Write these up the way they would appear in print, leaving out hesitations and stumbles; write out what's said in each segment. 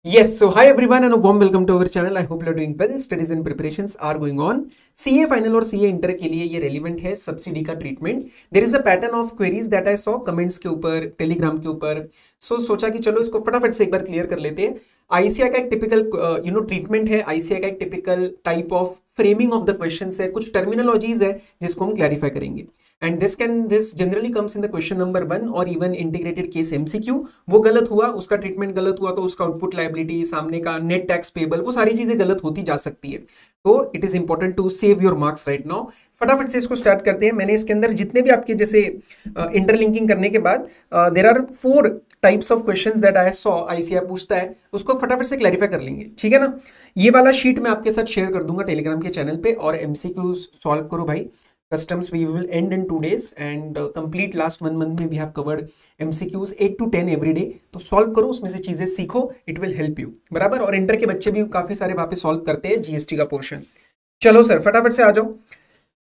Yes, so hi everyone and a warm welcome to our channel. I hope you are doing well. Studies and preparations are going on. CA final और CA inter के लिए ये relevant है subsidy का treatment. There is a pattern of queries that I saw comments के ऊपर, Telegram के ऊपर. सोचा कि चलो इसको फटाफट से एक बार क्लियर कर लेते हैं. आईसीआई का एक टिपिकल ट्रीटमेंट है. आईसीआई का एक typical type of framing of the question है. कुछ टर्मिनोलॉजीज है जिसको हम क्लैरिफाई करेंगे. And this generally comes in the question number 1 और इवन इंटीग्रेटेड केस एमसीक्यू. वो गलत हुआ, उसका ट्रीटमेंट गलत हुआ तो उसका आउटपुट लायबिलिटी, सामने का नेट टैक्स पेबल, वो सारी चीजें गलत होती जा सकती है. तो it is important to save your marks right now. फटाफट से इसको स्टार्ट करते हैं. मैंने इसके अंदर जितने भी आपके जैसे इंटरलिंकिंग करने के बाद there are 4 types of questions that I saw ICI पूछता है, उसको फटाफट से क्लैरिफाई कर लेंगे. ठीक है ना. ये वाला शीट मैं आपके साथ शेयर कर दूंगा टेलीग्राम के चैनल पे. और एमसीक्यूज सॉल्व करो भाई. Customs we will end in 2 days and complete last 1 month में we have covered MCQs 8 to 10 every day. तो सॉल्व करो, उसमें से चीजें सीखो, इट विल हेल्प यू. बराबर. और इंटर के बच्चे भी काफी सारे वहां पे सॉल्व करते हैं जीएसटी का पोर्शन. चलो सर फटाफट से आ जाओ.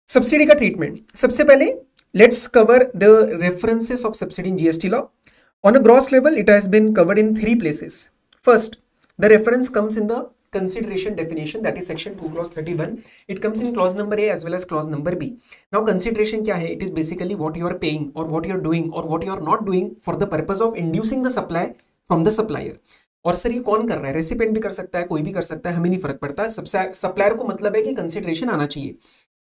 सब्सिडी का ट्रीटमेंट. सबसे पहले let's cover the references of subsidy in GST law. On a gross level it has been covered in 3 places. First, the reference comes in the consideration definition, that is section 2 clause 31. It comes in clause number A as well as clause number B. Now consideration क्या है? It is basically what you are paying or what you are doing or what you are not doing for the purpose of inducing the supply from the supplier. और sir ये कौन कर रहा है? Recipient भी कर सकता है, कोई भी कर सकता है, हमें नहीं फर्क पड़ता. सप्लायर को मतलब है कि कंसिडरेशन आना चाहिए.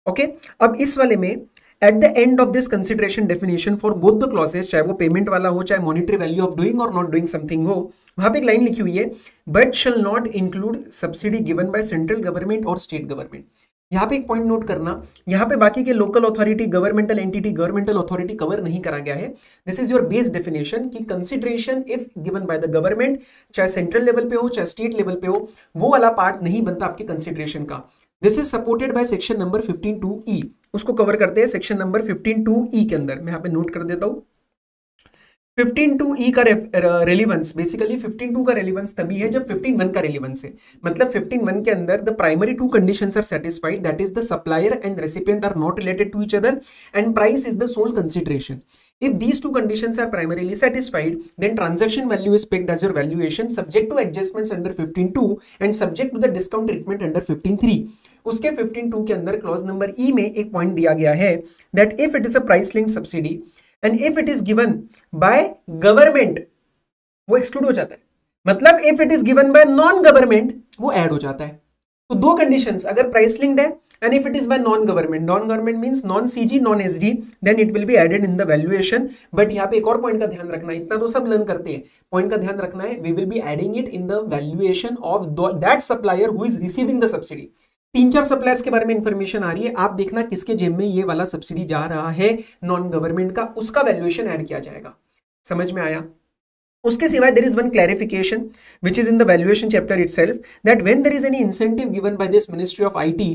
ओके. अब इस वाले में at the end of this consideration definition for both the clauses, चाहे वो पेमेंट वाला हो चाहे मॉनिटरी वैल्यू ऑफ डूइंग और नॉट डूइंग समथिंग हो, वहां पे एक लाइन लिखी हुई है, but shall not include subsidy given by central government और स्टेट गवर्नमेंट. यहाँ पे एक पॉइंट नोट करना, यहाँ पे बाकी के local authority, governmental entity, governmental authority cover नहीं करा गया है. This is your base definition कि consideration if given by the government, चाहे सेंट्रल लेवल पे हो चाहे स्टेट लेवल पे हो, वो वाला पार्ट नहीं बनता आपके कंसिडरेशन का. This is supported by section number 15(2)(e. उसको कवर करते हैं सेक्शन नंबर 15(2)(e के अंदर. मैं यहाँ पे नोट कर देता हूं. 15(2)(e का रेलिवेंस, बेसिकली 15(2) का रेलिवेंस तभी है जब 15(1) का रेलिवेंस है. मतलब 15(1) के अंदर the primary 2 conditions are satisfied, that is the supplier and recipient are not related to each other and price is the sole consideration. If these 2 conditions are primarily satisfied, then transaction value is picked as your valuation subject to adjustments under 15(2) and subject to the discount treatment under 15(3). उसके 15(2) के अंदर clause number ई में एक point दिया गया है that if it is a price linked subsidy and if it is given by government, वो exclude हो जाता है. मतलब if it is given by non government, वो ऐड हो जाता है. तो 2 कंडीशंस, अगर प्राइस लिंक्ड है and if it is by non government means non CG non SD, then it will be added in the valuation. but यहाँ पे एक और पॉइंट का ध्यान रखना है, इतना तो सब लर्न करते हैं, पॉइंट का ध्यान रखना है, we will be adding it in the valuation of that supplier who is receiving the subsidy. 3-4 suppliers के बारे में इंफॉर्मेशन आ रही है, आप देखना किसके जेब में ये वाला सब्सिडी जा रहा है, नॉन गवर्नमेंट का, उसका वैल्यूएशन ऐड किया जाएगा. समझ में आया. उसके सिवाय there is one clarification which is in the valuation chapter itself that when there is any incentive given by this Ministry of IT,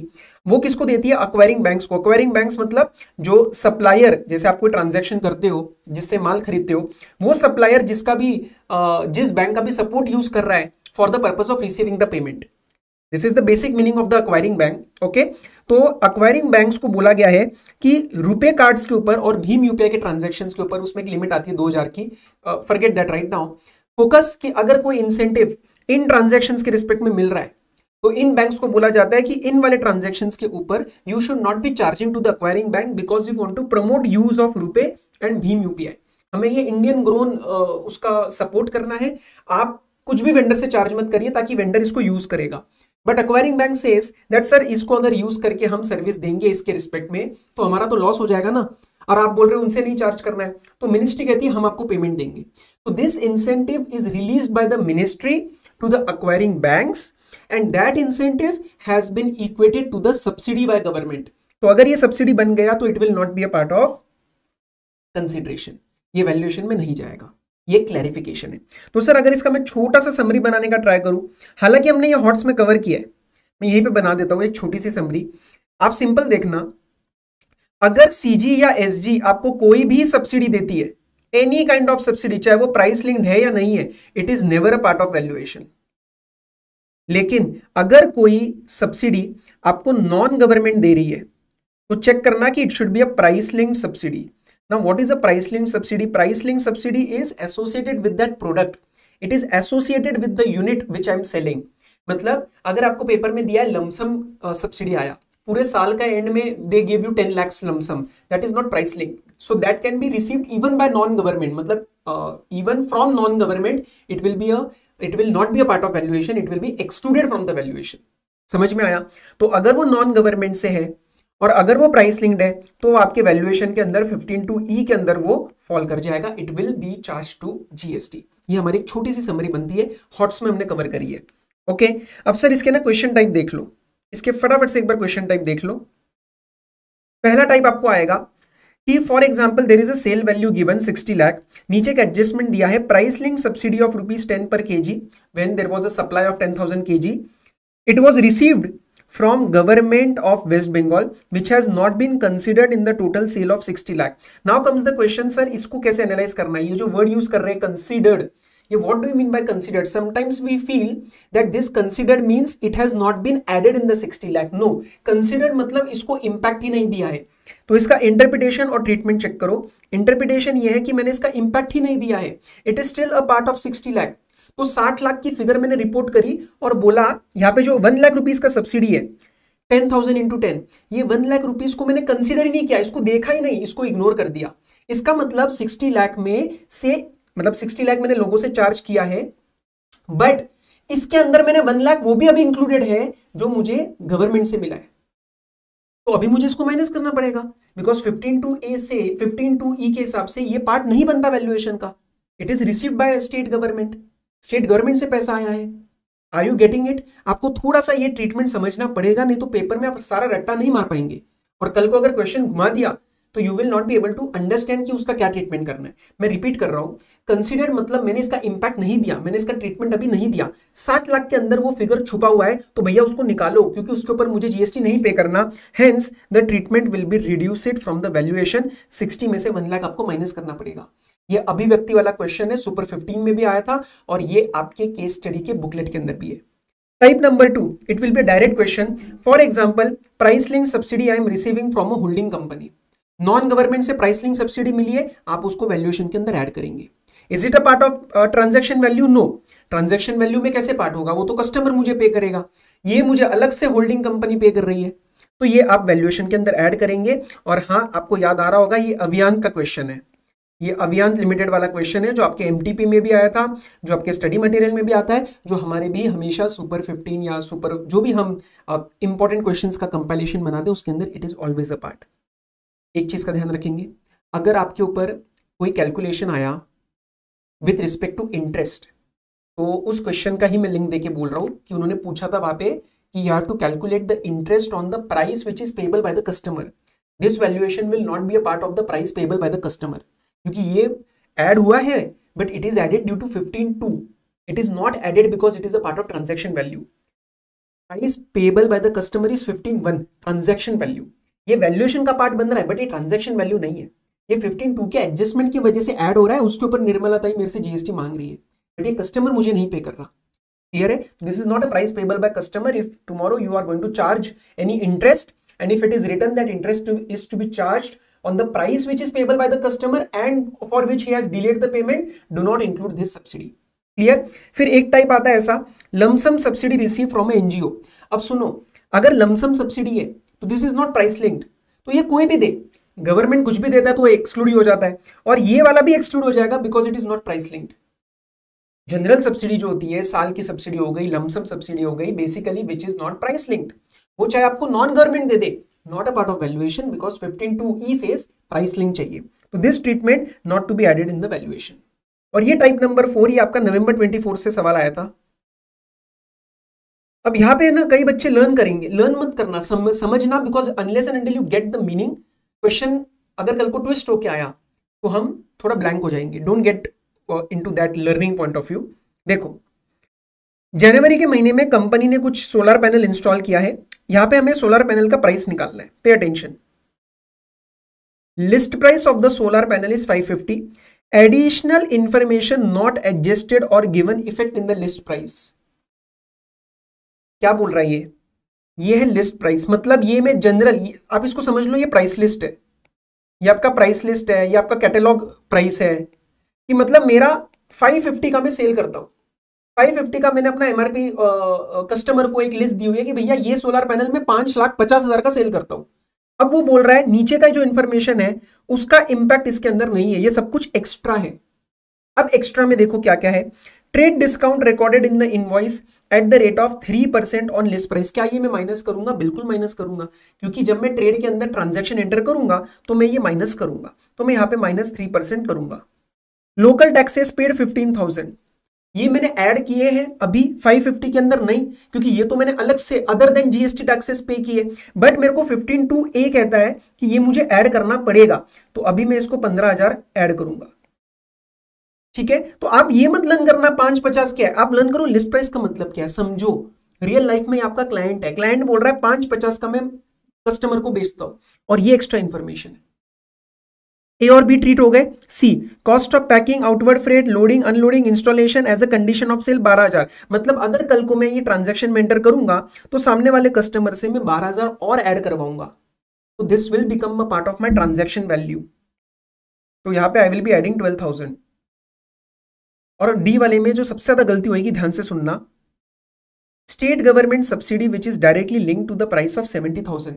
वो किसको देती है? acquiring banks को. acquiring banks मतलब जो सप्लायर, जैसे आप कोई ट्रांजैक्शन करते हो, जिससे माल खरीदते हो, वो सप्लायर जिसका भी जिस बैंक का भी सपोर्ट यूज कर रहा है for the purpose of receiving the payment. This is the basic meaning of the acquiring bank. Okay. तो अक्वायरिंग बैंक्स को बोला गया है कि रुपे कार्ड्स के ऊपर और भीम यूपीआई के ट्रांजैक्शंस के ऊपर उसमें एक लिमिट आती है 2000 की. Forget that right now. Focus कि अगर कोई इंसेंटिव इन ट्रांजैक्शंस के रिस्पेक्ट में मिल रहा है तो इन बैंक्स को बोला जाता है कि इन वाले ट्रांजैक्शंस के ऊपर you should not be charging to the acquiring bank because we want to promote use of RuPay and भीम यूपीआई. हमें ये इंडियन ग्रोन उसका सपोर्ट करना है. आप कुछ भी वेंडर से चार्ज मत करिए ताकि वेंडर इसको यूज करेगा. But acquiring bank says that sir इसको अगर यूज करके हम सर्विस देंगे इसके रिस्पेक्ट में तो हमारा तो लॉस हो जाएगा ना, और आप बोल रहे हो उनसे नहीं चार्ज करना है, तो मिनिस्ट्री कहती है हम आपको पेमेंट देंगे. तो this incentive is released by the ministry to the acquiring banks and that incentive has been equated to the subsidy by government. तो अगर ये सब्सिडी बन गया तो it will not be a part of consideration, ये valuation में नहीं जाएगा. ये क्लैरिफिकेशन है. तो सर अगर इसका मैं छोटा सा समरी बनाने का ट्राई करूं, हालांकि हमने ये हॉट्स में कवर किया है, मैं यहीं पे बना देता हूं एक छोटी सी समरी. आप सिंपल देखना, अगर सीजी या एसजी आपको कोई भी सब्सिडी देती है, एनी काइंड ऑफ सब्सिडी, चाहे वो प्राइस लिंक्ड है या नहीं है, it is never a part of valuation. लेकिन अगर कोई सब्सिडी आपको नॉन गवर्नमेंट दे रही है तो चेक करना कि it should be a price linked subsidy. Now, what is a price linked subsidy? Price linked subsidy is associated with that product. It is associated with the unit which I am selling. मतलब अगर आपको paper में दिया है lump sum subsidy आया पूरे साल का एंड में, they give you 10 lakhs lump sum, that is not price link, so that can be received even by non government, मतलब even from non government it will not be a part of valuation, it will be excluded from the valuation. समझ में आया? तो अगर वो non government से है और अगर वो प्राइस लिंक्ड है तो आपके वैल्यूएशन के अंदर 15(2)E के अंदर वो फॉल कर जाएगा, it will be charge to GST. ये हमारी एक छोटी सी समरी बनती है, हॉट्स में हमने कवर करी है। ओके, अब सर इसके ना क्वेश्चन टाइप देख लो, इसके फटाफट से एक बार क्वेश्चन टाइप देख लो। पहला टाइप आपको आएगा कि for example there is a sale value given 60 lakh, नीचे का एडजस्टमेंट दिया है price link subsidy of ₹10 per kg when there was a supply of 10,000 kg, it was received from government of West Bengal which has not been considered in the total sale of 60 lakh. Now comes the question, sir इसको कैसे analyse करना है? ये जो word use कर रहे हैं considered, ये what do you mean by considered? Sometimes we feel that this considered means it has not been added in the 60 lakh. No, considered मतलब इसको impact ही नहीं दिया है। तो इसका इंटरप्रिटेशन और ट्रीटमेंट चेक करो। इंटरप्रिटेशन ये है कि मैंने इसका इंपैक्ट ही नहीं दिया है, it is still a part of 60 lakh. तो 60 लाख की फिगर मैंने रिपोर्ट करी और बोला यहाँ पे जो 1 लाख रुपीस का सब्सिडी है 10,000 इंटू 10, ये 1 लाख रुपीस को मैंने कंसीडर ही नहीं किया, इसको देखा ही नहीं, इसको इग्नोर कर दिया। इसका मतलब 60 लाख में से मतलब 60 लाख मैंने लोगों से चार्ज किया है, बट इसके अंदर मैंने 1 लाख वो भी अभी इंक्लूडेड है जो मुझे गवर्नमेंट से मिला है, तो अभी मुझे इसको माइनस करना पड़ेगा बिकॉज 15(2)A से 15(2)E के हिसाब से ये पार्ट नहीं बनता वैल्यूएशन का, it is received by state government, state government से पैसा आया है। Are you getting it? आपको थोड़ा सा ये ट्रीटमेंट समझना पड़ेगा, नहीं तो पेपर में आप सारा रट्टा नहीं मार पाएंगे और कल को अगर क्वेश्चन घुमा दिया तो you will not be able to understand कि उसका क्या ट्रीटमेंट करना है। मैं रिपीट कर रहा हूं, कंसीडर मतलब मैंने इसका इंपैक्ट नहीं दिया, मैंने इसका ट्रीटमेंट अभी नहीं दिया, 60 लाख के अंदर वो फिगर छुपा हुआ है तो भैया उसको निकालो क्योंकि उसके ऊपर मुझे जीएसटी नहीं पे करना, hence the treatment will be reduced from the valuation. 60 में से 1 लाख आपको माइनस करना पड़ेगा। ये अभिव्यक्ति वाला क्वेश्चन है, सुपर 15 में भी आया था और ये आपके केस स्टडी के बुकलेट के अंदर भी है। Type number 2, it will be direct question. For example price link subsidy I am receiving from a holding company, non government से प्राइस लिंक सब्सिडी मिली है, आप उसको वैल्यूएशन के अंदर ऐड करेंगे। Is it a part of transaction value? No, transaction value में कैसे पार्ट होगा, वो तो कस्टमर मुझे पे करेगा, ये मुझे अलग से होल्डिंग कंपनी पे कर रही है, तो ये आप वैल्यूएशन के अंदर ऐड करेंगे। और हाँ, आपको याद आ रहा होगा ये अभियान का क्वेश्चन है, ये अभियान लिमिटेड वाला क्वेश्चन है जो आपके एमटीपी में भी आया था, जो आपके स्टडी मटेरियल में भी आता है, जो हमारे भी हमेशा सुपर 15 या सुपर जो भी हम इंपॉर्टेंट क्वेश्चंस का कंपाइलेशन बनाते हैं उसके अंदर it is always a part. एक चीज का ध्यान रखेंगे, अगर आपके ऊपर कोई कैलकुलेशन आया विथ रिस्पेक्ट टू इंटरेस्ट, तो उस क्वेश्चन का ही मैं लिंक देके बोल रहा हूं कि उन्होंने पूछा था वहां पे कि you have to calculate the interest on the price which is payable by the customer, this valuation will not be a part of the price payable by the customer, क्योंकि ये ऐड हुआ है but it is added due to 15(2), it is not added because it is a part of transaction value. Price payable by the customer is 15(1) transaction value, ये valuation का part बन रहा है but ये ट्रांजैक्शन वैल्यू नहीं है, ये 15(2) के एडजस्टमेंट की वजह से ऐड हो रहा है, उसके ऊपर निर्मला ताई मेरे से जीएसटी मांग रही है बट ये कस्टमर मुझे नहीं पे कर रहा। क्लियर है? This is not a price payable by customer. If tomorrow you are going to charge any interest and if it is written that interest is to be charged on the price which is payable by the customer and for which he has delayed the payment, do not include this subsidy. Clear? फिर एक type आता है ऐसा, lump sum subsidy receive from NGO. अब सुनो, अगर lump sum subsidy है तो this is not price linked, तो ये कोई भी दे, गवर्नमेंट कुछ भी देता है तो वो एक्सक्लूड हो जाता है और ये वाला भी एक्सक्लूड हो जाएगा because it is not price linked. General subsidy जो होती है, साल की सब्सिडी हो गई, लमसम सब्सिडी हो गई, basically which is not price linked, वो चाहे आपको नॉन गवर्नमेंट दे दे, not a part of valuation because 15(2)E says price link चाहिए, तो this treatment not to be added in the valuation. और ये टाइप नंबर 4 ये आपका नवंबर 24 से सवाल आया था। अब यहाँ पे ना कई बच्चे लर्न करेंगे, लर्न मत करना, समझना, because unless and until you get the meaning, question अगर कल को ट्विस्ट होके आया तो हम थोड़ा ब्लैंक हो जाएंगे। Don't get into that learning point of view. देखो, जनवरी के महीने में कंपनी ने कुछ सोलर पैनल इंस्टॉल किया है, यहां पे हमें सोलर पैनल का प्राइस निकालना है। Pay attention, list price of the solar panel is 550, additional information not adjusted और given effect in the list price. क्या बोल रहा है ये है लिस्ट प्राइस, मतलब ये में जनरल, आप इसको समझ लो ये प्राइस लिस्ट है, ये आपका प्राइस लिस्ट है, ये आपका कैटेलॉग प्राइस है, कि मतलब मेरा 550 का मैं सेल करता हूं, 550 का मैंने अपना एमआरपी कस्टमर को एक लिस्ट दी हुई है कि भैया ये सोलर पैनल में 5,50,000 का सेल करता हूं। अब वो बोल रहा है नीचे का जो इंफॉर्मेशन है उसका इंपैक्ट इसके अंदर नहीं है, ये सब कुछ एक्स्ट्रा है। अब एक्स्ट्रा में देखो क्या क्या है, trade discount recorded in the invoice at the rate of 3% on list price. क्या ये मैं माइनस करूंगा? बिल्कुल माइनस करूंगा, क्योंकि जब मैं ट्रेड के अंदर ट्रांजैक्शन एंटर करूंगा तो मैं ये माइनस करूंगा, तो मैं यहां पे -3% करूंगा। लोकल टैक्सेस पेड 15,000, ये मैंने ऐड किए हैं अभी 550 के अंदर नहीं, क्योंकि ये तो मैंने अलग से अदर देन जीएसटी टैक्सेस पे किए, बट मेरे को 15(2)(a कहता है कि ये मुझे ऐड करना पड़ेगा, तो अभी मैं इसको 15,000 ऐड करूंगा। ठीक है, तो आप ये मत लर्न करना 550 क्या है, आप लर्न करो लिस्ट प्राइस का मतलब क्या है, समझो। रियल लाइफ में आपका क्लाइंट है, क्लाइंट बोल रहा है 550 का मैं कस्टमर को बेचता हूं, और ये एक्स्ट्रा इंफॉर्मेशन है। ए और बी ट्रीट हो गए। C, cost of packing, outward freight, loading unloading, installation as a condition of sale 12,000। मतलब अगर कल को मैं ये ट्रांजैक्शन में एंटर करूंगा तो सामने वाले कस्टमर से मैं 12,000 और ऐड करवाऊंगा, तो this will become a part of my transaction value. तो यहां पे आई विल बी एडिंग 12,000। और डी वाले में जो सबसे ज्यादा गलती होगी, ध्यान से सुनना, state government subsidy which is directly link to the price of 70,000।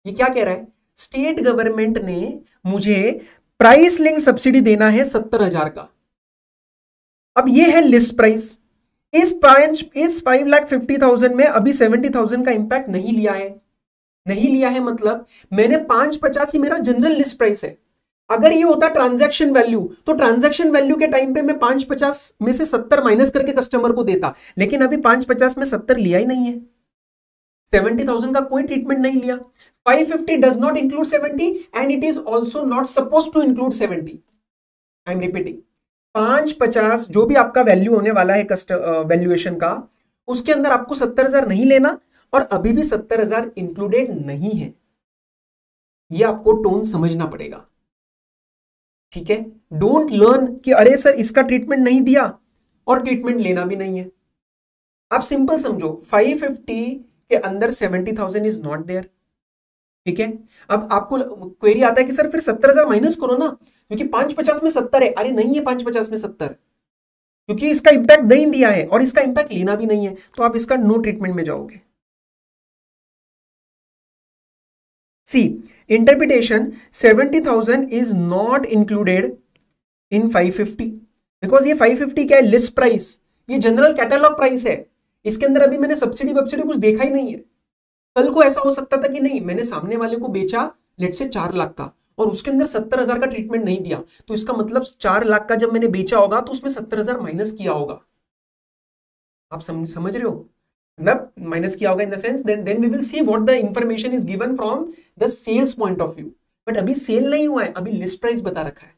ये क्या कह रहा है, स्टेट गवर्नमेंट ने मुझे प्राइस लिंक सब्सिडी देना है 70,000 का। अब ये है लिस्ट प्राइस, इस 5,50,000 में अभी 70,000 का इंपैक्ट नहीं लिया है। नहीं लिया है मतलब मैंने 550 ही मेरा जनरल लिस्ट प्राइस है। अगर ये होता ट्रांजैक्शन वैल्यू, तो ट्रांजैक्शन वैल्यू के टाइम पे मैं 550 में से 70 माइनस करके कस्टमर को देता, लेकिन अभी 550 में 70 लिया ही नहीं है, 70,000 का कोई ट्रीटमेंट नहीं लिया। 550 does not include 70 and it is also not supposed to include 70. I am repeating, 550 जो भी आपका वैल्यू होने वाला है वैल्यूएशन का, उसके अंदर आपको 70,000 नहीं लेना, और अभी भी 70,000 इंक्लूडेड नहीं है। ये आपको टोन समझना पड़ेगा, ठीक है। डोंट लर्न कि अरे सर इसका ट्रीटमेंट नहीं दिया और ट्रीटमेंट लेना भी नहीं है। आप सिंपल समझो, 550 के अंदर 70,000 इज नॉट देयर, ठीक है। अब आपको क्वेरी आता है कि सर फिर 70,000 माइनस करो ना, क्योंकि 550 में 70 है। अरे नहीं है 550 में 70, क्योंकि इसका इंपैक्ट नहीं दिया है और इसका इंपैक्ट लेना भी नहीं है, तो आप इसका नो ट्रीटमेंट में जाओगे। C, interpretation 70,000 is not included in 550, because ये 550 क्या है, लिस्ट प्राइस, ये जनरल कैटलॉग प्राइस है, इसके अंदर अभी मैंने सब्सिडी वब्सिडी कुछ देखा ही नहीं है। कल को ऐसा हो सकता था कि नहीं, मैंने सामने वाले को बेचा लेट से 4 लाख का और उसके अंदर 70,000 का ट्रीटमेंट नहीं दिया, तो इसका मतलब 4 लाख का जब मैंने बेचा होगा तो उसमें 70,000 माइनस किया होगा। आप समझ रहे हो, मतलब माइनस किया होगा in the sense then we will see what the information is given from the sales point of view. But अभी सेल नहीं हुआ है, अभी लिस्ट प्राइस बता रखा है,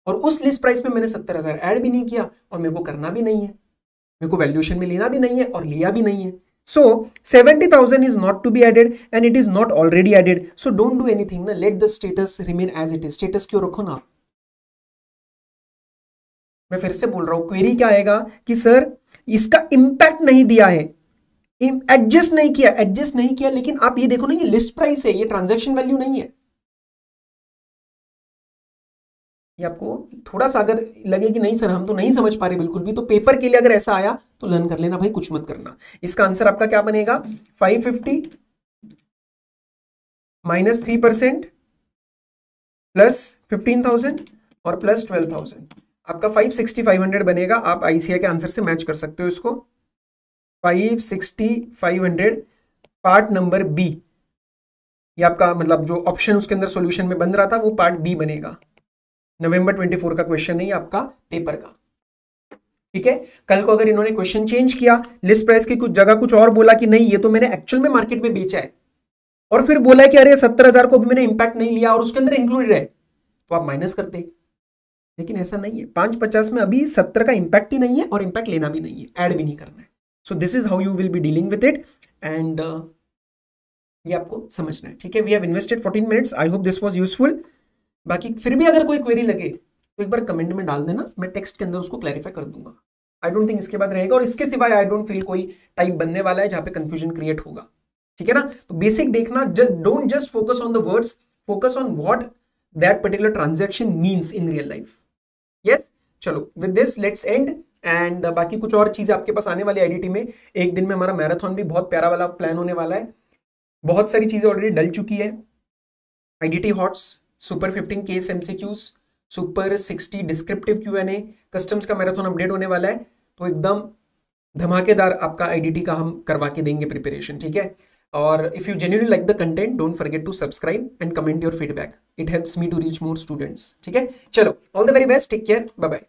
और उस लिस्ट प्राइस में मैंने 70,000 ऐड भी नहीं किया, और मेरे को करना भी नहीं है, मेरे को वैल्यूएशन में लेना भी नहीं है और लिया भी नहीं है। So 70,000 is not to be added and it is not already added. So don't do anything ना, let the status remain as it is. Status क्यों रखो ना। मैं फिर से बोल रहा हूं, क्वेरी क्या आएगा कि सर इसका इंपैक्ट नहीं दिया है, एडजस्ट नहीं किया, लेकिन आप ये देखो ना, ये लिस्ट प्राइस है, ये ट्रांजैक्शन वैल्यू नहीं है। ये आपको थोड़ा सा अगर लगे कि नहीं सर हम तो नहीं समझ पा रहे बिल्कुल भी, तो पेपर के लिए अगर ऐसा आया तो लर्न कर लेना भाई, कुछ मत करना। इसका आंसर आपका क्या बनेगा, 550 माइनस 3% प्लस 15,000 और प्लस 12,000, आपका 560,500 बनेगा। आप आईसीआई के आंसर से मैच कर सकते हो इसको। 560,500 पार्ट नंबर बी, ये आपका मतलब जो ऑप्शन उसके अंदर सॉल्यूशन में बन रहा था वो पार्ट बी बनेगा। नवंबर 24 का क्वेश्चन नहीं आपका पेपर का, ठीक है। कल को अगर इन्होंने क्वेश्चन चेंज किया, लिस्ट प्राइस की कुछ जगह कुछ और बोला कि नहीं ये तो मैंने एक्चुअल में मार्केट में बेचा है, और फिर बोला कि अरे 70,000 को भी मैंने इंपैक्ट नहीं लिया और उसके अंदर इंक्लूडेड है, तो आप माइनस करते। लेकिन ऐसा नहीं है, 550 में अभी 70 का इंपैक्ट ही नहीं है और इंपैक्ट लेना भी नहीं है, ऐड भी नहीं करना है। So this is how you will be dealing with it, and ये आपको समझना है, ठीक है। We have invested 14 minutes, I hope this was useful. बाकी फिर भी अगर कोई क्वेरी लगे तो एक बार कमेंट में डाल देना, मैं टेक्स्ट के अंदर उसको क्लैरिफाई कर दूंगा। आई डोंट थिंक इसके बाद रहेगा, और इसके सिवाय आई डोंट फील कोई टाइप बनने वाला है जहां पे कंफ्यूजन क्रिएट होगा, ठीक है ना। तो बेसिक देखना, don't just focus on the words, focus on what that particular transaction means in real life. Yes, चलो with this let's end, and बाकी कुछ और चीजें आपके पास आने वाली आईडीटी में। एक दिन में हमारा मैराथन भी बहुत प्यारा वाला प्लान होने वाला है। बहुत सारी चीजें ऑलरेडी डल चुकी है। IDT hots, super 15 case MCQs, super 60 descriptive Q&A, customs का मैराथन अपडेट होने वाला है। तो एकदम धमाकेदार आपका आईडीटी का हम करवा के देंगे प्रिपरेशन, ठीक है। और if you genuinely like the content, don't forget to subscribe and comment your feedback, it helps me to reach more students, ठीक है। चलो, all the very best, take care, bye bye.